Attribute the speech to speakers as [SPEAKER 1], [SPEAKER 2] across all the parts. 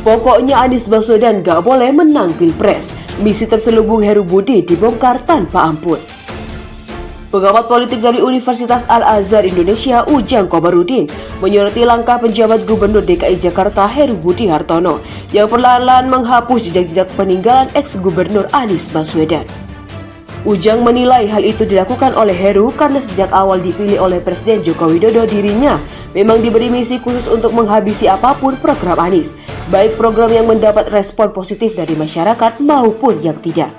[SPEAKER 1] Pokoknya Anies Baswedan gak boleh menang Pilpres. Misi terselubung Heru Budi dibongkar tanpa ampun. Pengamat politik dari Universitas Al-Azhar Indonesia, Ujang Komarudin, menyoroti langkah penjabat Gubernur DKI Jakarta Heru Budi Hartono yang perlahan-lahan menghapus jejak-jejak peninggalan ex-gubernur Anies Baswedan. Ujang menilai hal itu dilakukan oleh Heru karena sejak awal dipilih oleh Presiden Joko Widodo, dirinya memang diberi misi khusus untuk menghabisi apapun program Anies, baik program yang mendapat respon positif dari masyarakat maupun yang tidak.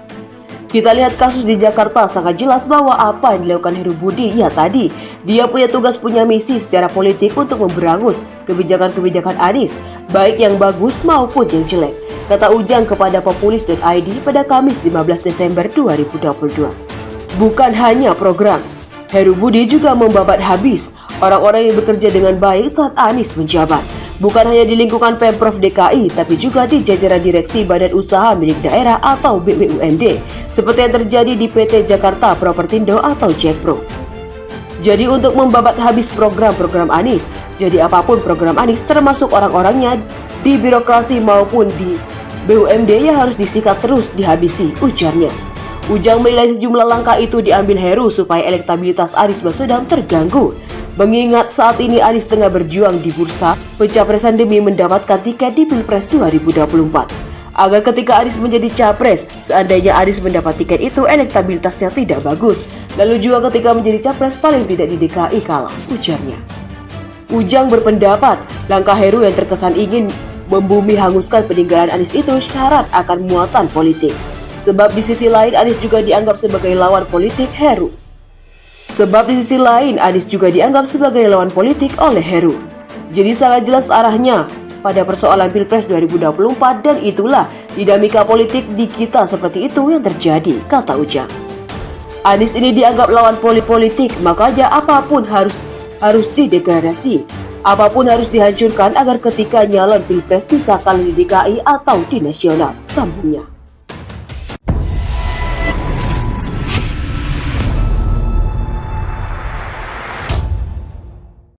[SPEAKER 1] Kita lihat kasus di Jakarta sangat jelas bahwa apa yang dilakukan Heru Budi, ya tadi, dia punya tugas, punya misi secara politik untuk memberangus kebijakan-kebijakan Anies, baik yang bagus maupun yang jelek, kata Ujang kepada populis.id pada Kamis 15 Desember 2022. Bukan hanya program, Heru Budi juga membabat habis orang-orang yang bekerja dengan baik saat Anies menjabat. Bukan hanya di lingkungan Pemprov DKI, tapi juga di jajaran direksi Badan Usaha Milik Daerah atau BUMD, seperti yang terjadi di PT Jakarta Propertindo atau Jakpro. Jadi untuk membabat habis program-program Anies, jadi apapun program Anies termasuk orang-orangnya di birokrasi maupun di BUMD yang harus disikat terus dihabisi, ujarnya. Ujang menilai sejumlah langkah itu diambil Heru supaya elektabilitas Anies Baswedan terganggu. Mengingat saat ini Anies tengah berjuang di bursa pencapresan demi mendapatkan tiket di Pilpres 2024. Agar ketika Anies menjadi capres, seandainya Anies mendapat tiket itu elektabilitasnya tidak bagus. Lalu juga ketika menjadi capres paling tidak di DKI kalah, ujarnya. Ujang berpendapat langkah Heru yang terkesan ingin membumi hanguskan peninggalan Anies itu syarat akan muatan politik. Sebab di sisi lain Anies juga dianggap sebagai lawan politik Heru. Oleh Heru. Jadi sangat jelas arahnya pada persoalan Pilpres 2024 dan itulah dinamika politik di kita seperti itu yang terjadi, kata Ujang. Anies ini dianggap lawan politik, makanya apapun harus didegradasi. Apapun harus dihancurkan agar ketika nyalon Pilpres bisa kalah di DKI atau di nasional, sambungnya.